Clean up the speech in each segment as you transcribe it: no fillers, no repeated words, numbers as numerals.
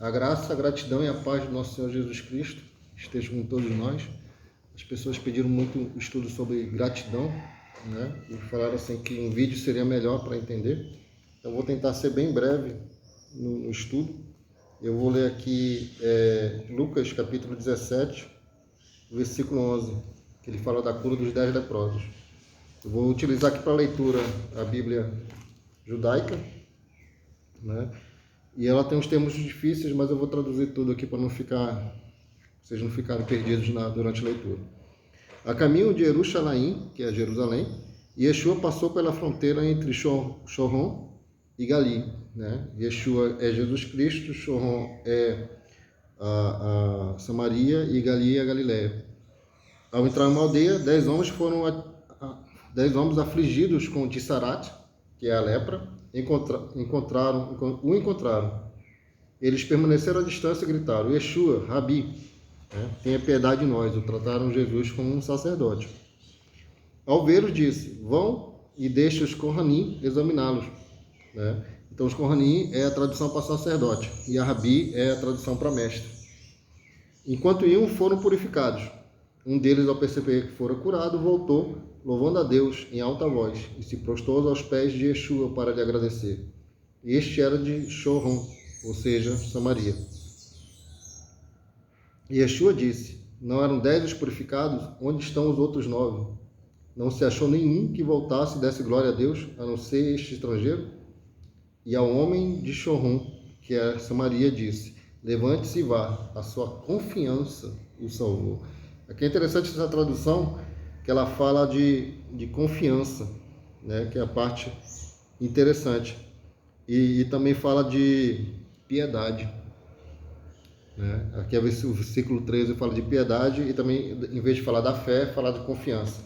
A graça, a gratidão e a paz do nosso Senhor Jesus Cristo estejam com todos nós. As pessoas pediram muito estudo sobre gratidão, né? E falaram assim que um vídeo seria melhor para entender. Então, eu vou tentar ser bem breve no estudo. Eu vou ler aqui Lucas, capítulo 17, versículo 11, que ele fala da cura dos 10 leprosos. Eu vou utilizar aqui para a leitura a Bíblia judaica, né? E ela tem uns termos difíceis, mas eu vou traduzir tudo aqui para vocês não ficarem perdidos durante a leitura. A caminho de Jerusalém, que é Jerusalém, Yeshua passou pela fronteira entre Shorom e Gali, né? Yeshua é Jesus Cristo, Shorom é a Samaria e Gali é a Galileia. Ao entrar em uma aldeia, 10 homens afligidos com Tissarat, que é a lepra, o encontraram. Eles permaneceram à distância e gritaram: Yeshua, Rabi, né? Tenha piedade de nós. O trataram Jesus como um sacerdote. Ao vê-los, disse: vão e deixem os Kohanim examiná-los, né? Então, os Kohanim é a tradução para sacerdote e a Rabi é a tradução para mestre. Enquanto iam, foram purificados. Um deles, ao perceber que fora curado, voltou, louvando a Deus em alta voz, e se prostrou aos pés de Yeshua para lhe agradecer. Este era de Shorom, ou seja, Samaria. E Yeshua disse: não eram 10 os purificados? Onde estão os outros 9? Não se achou nenhum que voltasse e desse glória a Deus, a não ser este estrangeiro? E ao homem de Shorom, que é Samaria, disse: levante-se e vá, a sua confiança o salvou. Aqui é interessante essa tradução, que ela fala de confiança, né? Que é a parte interessante. E também fala de piedade, né? Aqui é o versículo 13 fala de piedade e também, em vez de falar da fé, fala de confiança.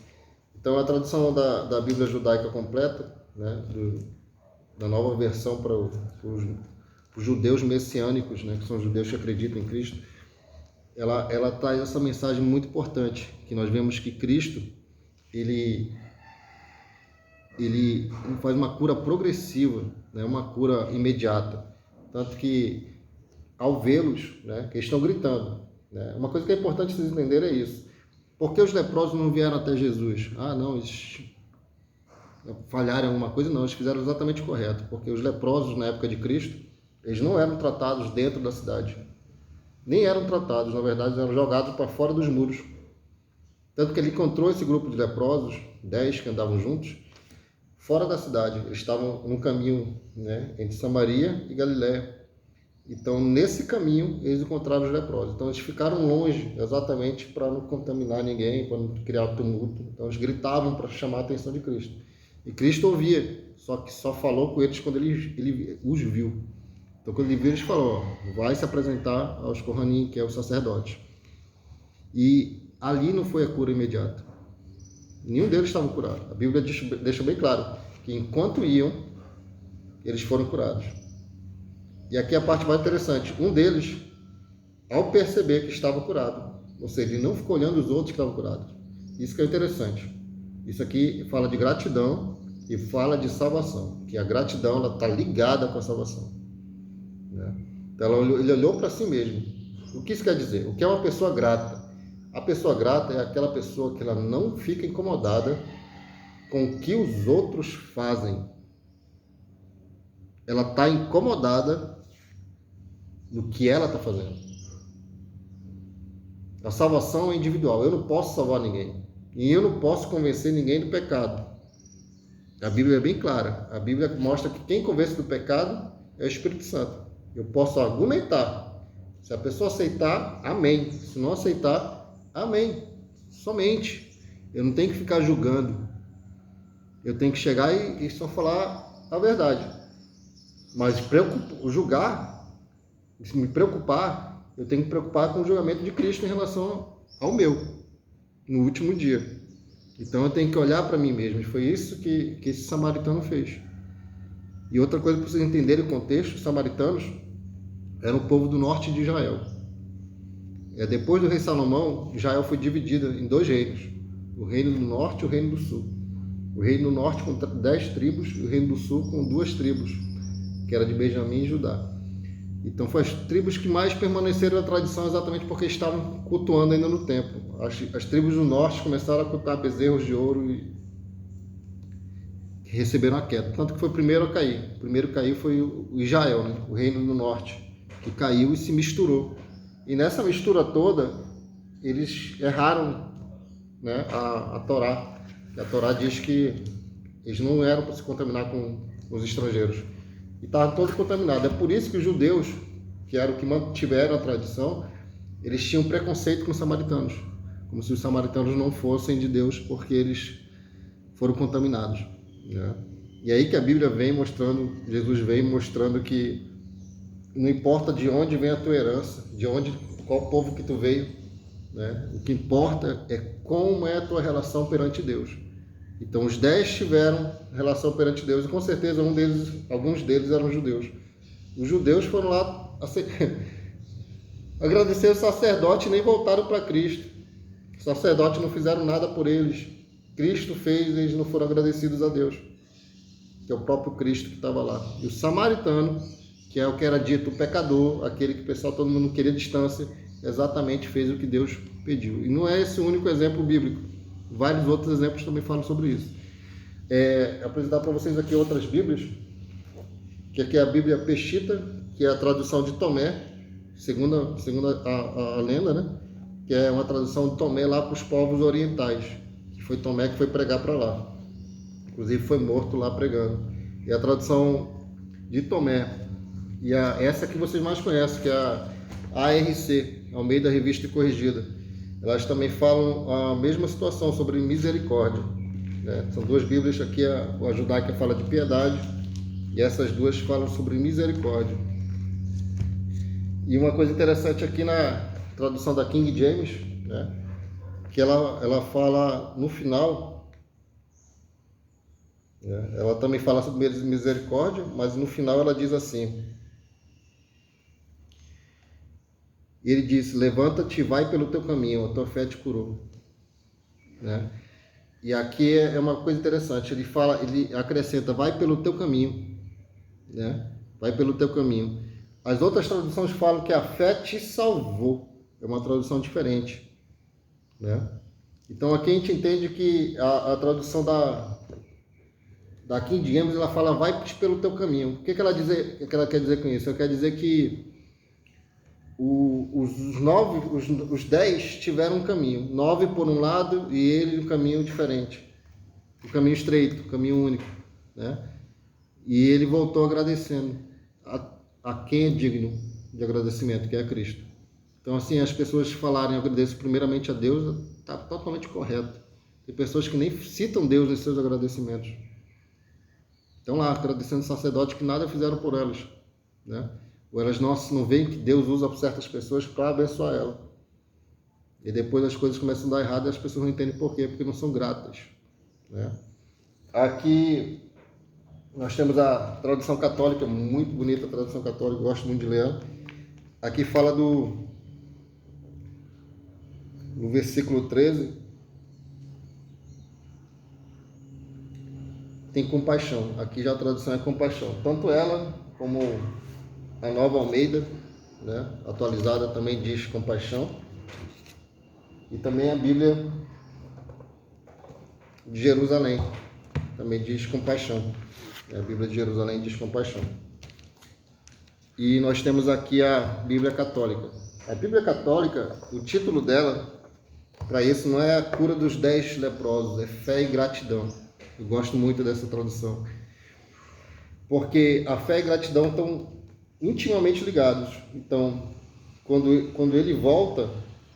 Então, a tradução da Bíblia judaica completa, né? Da nova versão para os judeus messiânicos, né? Que são os judeus que acreditam em Cristo, ela traz essa mensagem muito importante, que nós vemos que Cristo, ele faz uma cura progressiva, né? Uma cura imediata. Tanto que, ao vê-los, né? Que eles estão gritando, né? Uma coisa que é importante vocês entenderem é isso. Por que os leprosos não vieram até Jesus? Ah, não, eles falharam em alguma coisa? Não, eles fizeram exatamente o correto. Porque os leprosos, na época de Cristo, eles não eram tratados dentro da cidade. Nem eram tratados, na verdade, eram jogados para fora dos muros. Tanto que ele encontrou esse grupo de leprosos, 10 que andavam juntos, fora da cidade. Eles estavam no caminho, né, entre Samaria e Galiléia. Então, nesse caminho, eles encontraram os leprosos. Então, eles ficaram longe, exatamente para não contaminar ninguém, para não criar tumulto. Então, eles gritavam para chamar a atenção de Cristo. E Cristo ouvia, só que só falou com eles quando ele os viu. Então, quando ele viu, ele falou: vai se apresentar aos Kohanim, que é o sacerdote. E ali não foi a cura imediata. Nenhum deles estava curado. A Bíblia deixa bem claro que enquanto iam, eles foram curados. E aqui a parte mais interessante: um deles, ao perceber que estava curado, ou seja, ele não ficou olhando os outros que estavam curados. Isso que é interessante. Isso aqui fala de gratidão e fala de salvação, que a gratidão está ligada com a salvação. Então, ele olhou para si mesmo. O que isso quer dizer? O que é uma pessoa grata? A pessoa grata é aquela pessoa que ela não fica incomodada com o que os outros fazem. Ela está incomodada no que ela está fazendo. A salvação é individual. Eu não posso salvar ninguém. E eu não posso convencer ninguém do pecado. A Bíblia é bem clara. A Bíblia mostra que quem convence do pecado é o Espírito Santo. Eu posso argumentar. Se a pessoa aceitar, amém. Se não aceitar, amém. Somente. Eu não tenho que ficar julgando. Eu tenho que chegar e só falar a verdade. Mas julgar, se me preocupar, eu tenho que me preocupar com o julgamento de Cristo em relação ao meu, no último dia. Então eu tenho que olhar para mim mesmo. E foi isso que esse samaritano fez. E outra coisa para vocês entenderem o contexto: os samaritanos eram o povo do norte de Israel. Depois do rei Salomão, Israel foi dividido em 2 reinos: o reino do norte e o reino do sul. O reino do norte com 10 tribos e o reino do sul com 2 tribos, que era de Benjamim e Judá. Então, foi as tribos que mais permaneceram na tradição exatamente porque estavam cultuando ainda no templo. As tribos do norte começaram a cultuar bezerros de ouro e receberam a queda. Tanto que foi o primeiro a cair. O primeiro a cair foi o Israel, né? O reino do norte, que caiu e se misturou. E nessa mistura toda, eles erraram, né, a Torá. A Torá diz que eles não eram para se contaminar com os estrangeiros. E estavam todos contaminados. É por isso que os judeus, que eram que mantiveram a tradição, eles tinham preconceito com os samaritanos. Como se os samaritanos não fossem de Deus, porque eles foram contaminados, né? E aí que a Bíblia vem mostrando, Jesus vem mostrando que não importa de onde vem a tua herança, qual povo que tu veio, né? O que importa é como é a tua relação perante Deus. Então os 10 tiveram relação perante Deus e com certeza alguns deles eram judeus. Os judeus foram lá agradecer o sacerdote e nem voltaram para Cristo. Os sacerdotes não fizeram nada por eles. Cristo fez e eles não foram agradecidos a Deus, que é o próprio Cristo que estava lá. E o samaritano, que é o que era dito o pecador, aquele que o pessoal, todo mundo queria distância, exatamente fez o que Deus pediu. E não é esse o único exemplo bíblico. Vários outros exemplos também falam sobre isso. Apresentar para vocês aqui outras Bíblias, que aqui é a Bíblia Peshitta, que é a tradução de Tomé, segundo a lenda, né? Que é uma tradução de Tomé lá para os povos orientais, que foi Tomé que foi pregar para lá. Inclusive foi morto lá pregando. E a tradução de Tomé, e essa que vocês mais conhecem, que é a ARC, Almeida Revista e Corrigida. Elas também falam a mesma situação sobre misericórdia, né? São duas Bíblias, aqui a judaica fala de piedade e essas duas falam sobre misericórdia. E uma coisa interessante aqui na tradução da King James, né? Que ela fala no final, né? Ela também fala sobre misericórdia, mas no final ela diz assim: ele disse, levanta-te e vai pelo teu caminho, a tua fé te curou, né? E aqui é uma coisa interessante, ele acrescenta, vai pelo teu caminho, né? Vai pelo teu caminho. As outras traduções falam que a fé te salvou, é uma tradução diferente, né? Então aqui a gente entende que a tradução da King James, ela fala, vai pelo teu caminho. O que ela quer dizer com isso? Ela quer dizer que os 10 tiveram um caminho, 9 por um lado e ele um caminho diferente, um caminho estreito, um caminho único, né? E ele voltou agradecendo a quem é digno de agradecimento, que é Cristo. Então, assim, as pessoas falarem agradeço primeiramente a Deus, está totalmente correto. Tem pessoas que nem citam Deus nos seus agradecimentos. Estão lá agradecendo sacerdotes que nada fizeram por elas, né? Ou elas não veem que Deus usa certas pessoas para abençoar ela. E depois as coisas começam a dar errado e as pessoas não entendem por quê, porque não são gratas, né? Aqui nós temos a tradução católica, muito bonita a tradução católica, gosto muito de ler. Aqui fala no versículo 13, tem compaixão. Aqui já a tradução é compaixão. Tanto ela como a Nova Almeida, né, atualizada, também diz compaixão. E também a Bíblia de Jerusalém também diz compaixão. A Bíblia de Jerusalém diz compaixão. E nós temos aqui a Bíblia Católica. A Bíblia Católica, o título dela, para isso, não é a cura dos 10 leprosos, é fé e gratidão. Eu gosto muito dessa tradução. Porque a fé e a gratidão estão intimamente ligados. Então, quando ele volta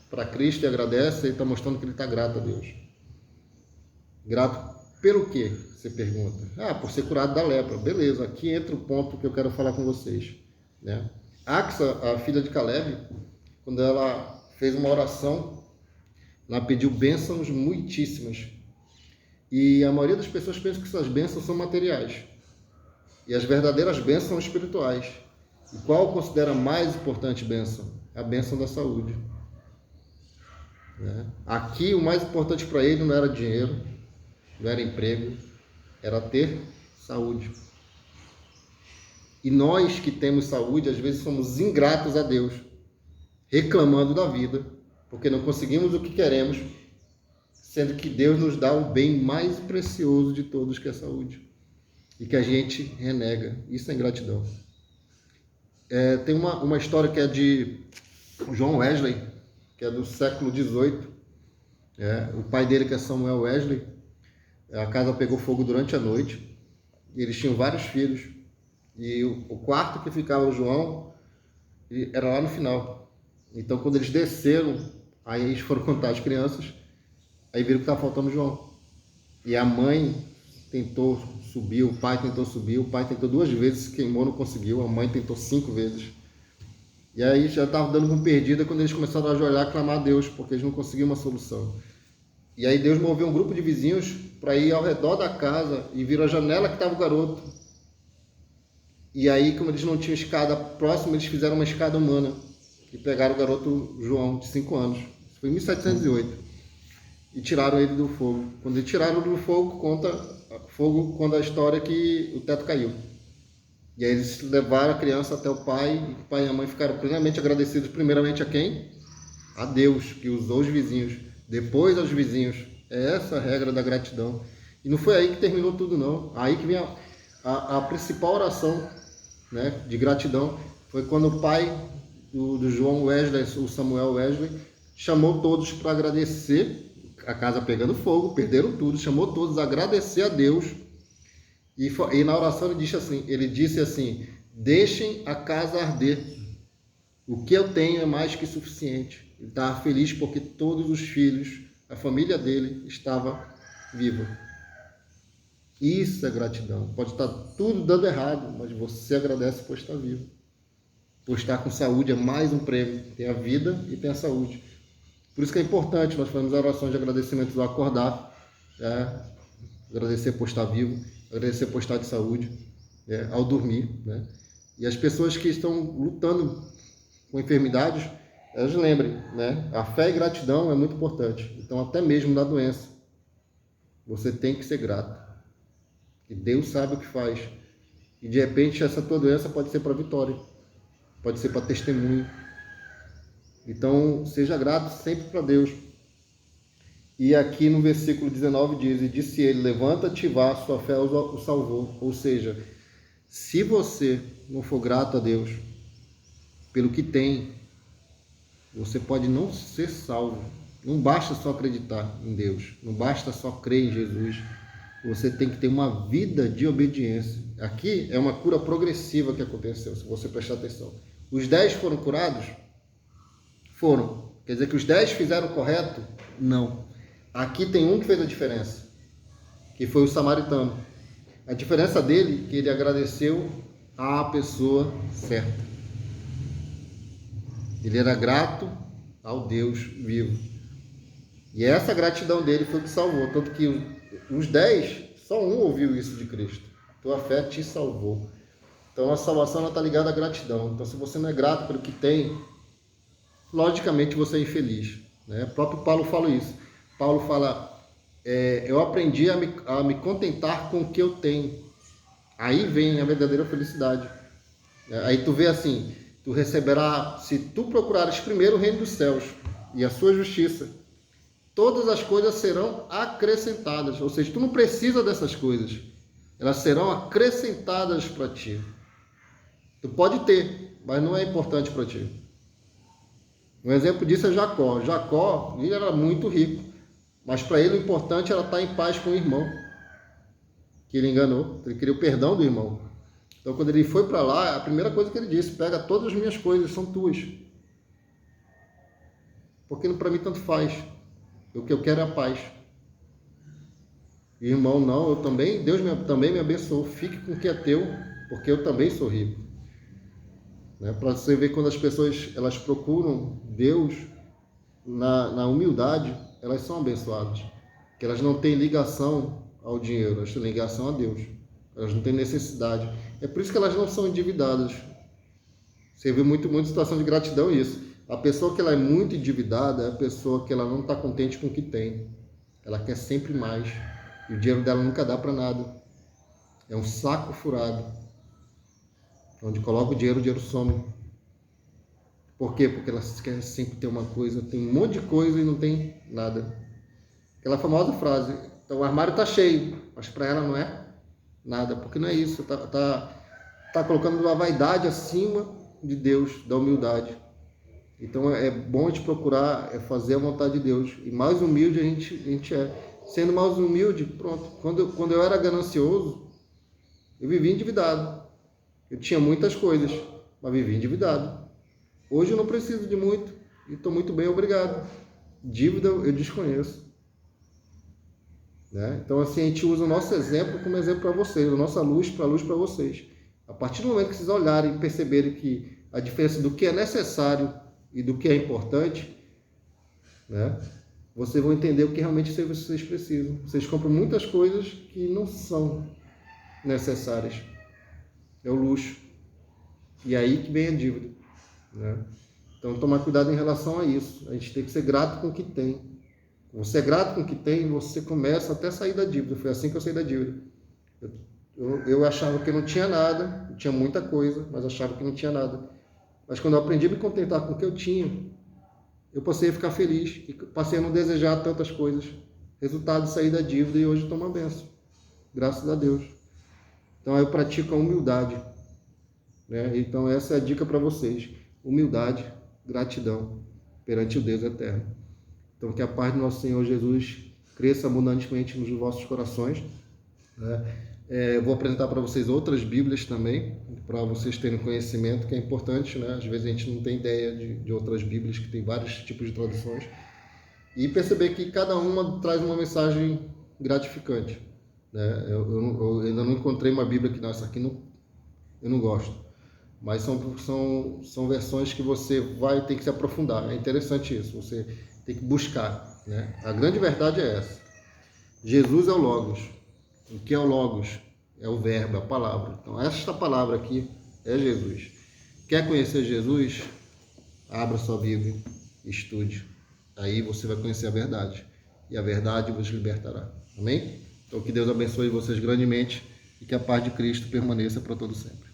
para Cristo e agradece, ele está mostrando que ele está grato a Deus. Grato pelo quê? Você pergunta. Por ser curado da lepra. Beleza, aqui entra o ponto que eu quero falar com vocês, né? Axa, a filha de Caleb, quando ela fez uma oração, ela pediu bênçãos muitíssimas. E a maioria das pessoas pensa que essas bênçãos são materiais. E as verdadeiras bênçãos são espirituais. E qual considera a mais importante bênção? A bênção da saúde, né? Aqui o mais importante para ele não era dinheiro, não era emprego, era ter saúde. E nós que temos saúde, às vezes somos ingratos a Deus, reclamando da vida, porque não conseguimos o que queremos, sendo que Deus nos dá o bem mais precioso de todos, que é a saúde, e que a gente renega. Isso é ingratidão. Tem uma história que é de John Wesley, que é do século XVIII. O pai dele, que é Samuel Wesley, a casa pegou fogo durante a noite, e eles tinham vários filhos, e o quarto que ficava o João era lá no final. Então, quando eles desceram, aí eles foram contar as crianças, aí viram que estava faltando o João. E a mãe tentou subir, o pai tentou subir, o pai tentou 2 vezes, queimou, não conseguiu, a mãe tentou 5 vezes. E aí já estava dando uma perdida quando eles começaram a ajoelhar e clamar a Deus, porque eles não conseguiam uma solução. E aí Deus moveu um grupo de vizinhos para ir ao redor da casa e viram a janela que estava o garoto. E aí, como eles não tinham escada próxima, eles fizeram uma escada humana e pegaram o garoto João, de 5 anos. Isso foi em 1708. E tiraram ele do fogo. Quando eles tiraram do fogo, conta a história que o teto caiu. E aí eles levaram a criança até o pai, e o pai e a mãe ficaram plenamente agradecidos, primeiramente a quem? A Deus, que usou os vizinhos, depois aos vizinhos. É essa a regra da gratidão. E não foi aí que terminou tudo, não. Aí que vem a principal oração, né, de gratidão. Foi quando o pai do João Wesley, o Samuel Wesley, chamou todos para agradecer, a casa pegando fogo, perderam tudo, chamou todos a agradecer a Deus. E na oração ele disse assim: deixem a casa arder, o que eu tenho é mais que suficiente. Ele estava feliz porque todos os filhos, a família dele estava viva. Isso é gratidão. Pode estar tudo dando errado, mas você agradece por estar vivo. Por estar com saúde é mais um prêmio. Tem a vida e tem a saúde. Por isso que é importante nós fazermos orações de agradecimento ao acordar, agradecer por estar vivo, agradecer por estar de saúde, ao dormir, né? E as pessoas que estão lutando com enfermidades, elas lembrem, né? A fé e gratidão é muito importante. Então, até mesmo na doença, você tem que ser grato. E Deus sabe o que faz. E de repente essa tua doença pode ser para vitória, pode ser para testemunho. Então, seja grato sempre para Deus. E aqui no versículo 19 diz: e disse ele, levanta-te e vá, sua fé o salvou. Ou seja, se você não for grato a Deus pelo que tem, você pode não ser salvo. Não basta só acreditar em Deus, não basta só crer em Jesus. Você tem que ter uma vida de obediência. Aqui é uma cura progressiva que aconteceu, se você prestar atenção. Os 10 foram curados? Foram. Quer dizer que os 10 fizeram o correto? Não. Aqui tem um que fez a diferença, que foi o samaritano. A diferença dele é que ele agradeceu à pessoa certa. Ele era grato ao Deus vivo. E essa gratidão dele foi o que salvou. Tanto que os 10, só um ouviu isso de Cristo. Tua fé te salvou. Então a salvação está ligada à gratidão. Então se você não é grato pelo que tem, logicamente você é infeliz, né? O próprio Paulo fala isso. Paulo fala, eu aprendi a me contentar com o que eu tenho. Aí vem a verdadeira felicidade. Aí tu vê assim, tu receberá, se tu procurares primeiro o reino dos céus e a sua justiça, todas as coisas serão acrescentadas. Ou seja, tu não precisa dessas coisas, elas serão acrescentadas para ti. Tu pode ter, mas não é importante para ti. Um exemplo disso é Jacó. Jacó, ele era muito rico, mas para ele o importante era estar em paz com o irmão que ele enganou. Ele queria o perdão do irmão. Então, quando ele foi para lá, a primeira coisa que ele disse: pega todas as minhas coisas, são tuas. Porque para mim tanto faz. O que eu quero é a paz. E, irmão, não, Deus também me abençoou. Fique com o que é teu, porque eu também sou rico. Né? Para você ver, quando as pessoas elas procuram Deus na humildade, elas são abençoadas. Que elas não têm ligação ao dinheiro, elas têm ligação a Deus. Elas não têm necessidade. É por isso que elas não são endividadas. Você vê muito situação de gratidão isso. A pessoa que ela é muito endividada é a pessoa que ela não está contente com o que tem. Ela quer sempre mais. E o dinheiro dela nunca dá para nada. É um saco furado. Onde coloca o dinheiro some. Por quê? Porque elas querem sempre ter uma coisa, tem um monte de coisa e não tem nada. Aquela famosa frase, então o armário está cheio, mas para ela não é nada, porque não é isso, tá colocando uma vaidade acima de Deus, da humildade. Então é bom a gente procurar fazer a vontade de Deus, e mais humilde a gente é. Sendo mais humilde, pronto. Quando eu era ganancioso, eu vivia endividado. Eu tinha muitas coisas, mas vivia endividado. Hoje eu não preciso de muito e estou muito bem, obrigado. Dívida eu desconheço. Né? Então assim, a gente usa o nosso exemplo como exemplo para vocês, a nossa luz para vocês. A partir do momento que vocês olharem e perceberem que a diferença do que é necessário e do que é importante, né? Vocês vão entender o que realmente vocês precisam. Vocês compram muitas coisas que não são necessárias. É o luxo. E aí que vem a dívida. Né? Então, tomar cuidado em relação a isso. A gente tem que ser grato com o que tem. Você é grato com o que tem, você começa até a sair da dívida. Foi assim que eu saí da dívida. Eu achava que eu não tinha nada, eu tinha muita coisa, mas achava que não tinha nada. Mas quando eu aprendi a me contentar com o que eu tinha, eu passei a ficar feliz e passei a não desejar tantas coisas. Resultado de sair da dívida e hoje estou uma benção. Graças a Deus. Então eu pratico a humildade. Né? Então essa é a dica para vocês. Humildade, gratidão perante o Deus eterno. Então que a paz do nosso Senhor Jesus cresça abundantemente nos vossos corações. Né? Eu vou apresentar para vocês outras Bíblias também, para vocês terem conhecimento, que é importante, né? Às vezes a gente não tem ideia de outras Bíblias, que tem vários tipos de traduções. E perceber que cada uma traz uma mensagem gratificante. Né? Eu ainda não encontrei uma Bíblia que, não, essa aqui eu não gosto. Mas são versões que você vai ter que se aprofundar. É interessante isso, você tem que buscar. Né? A grande verdade é essa. Jesus é o Logos. O que é o Logos? É o verbo, a palavra. Então, esta palavra aqui é Jesus. Quer conhecer Jesus? Abra sua Bíblia, estude. Aí você vai conhecer a verdade. E a verdade vos libertará. Amém? Então, que Deus abençoe vocês grandemente e que a paz de Cristo permaneça para todo sempre.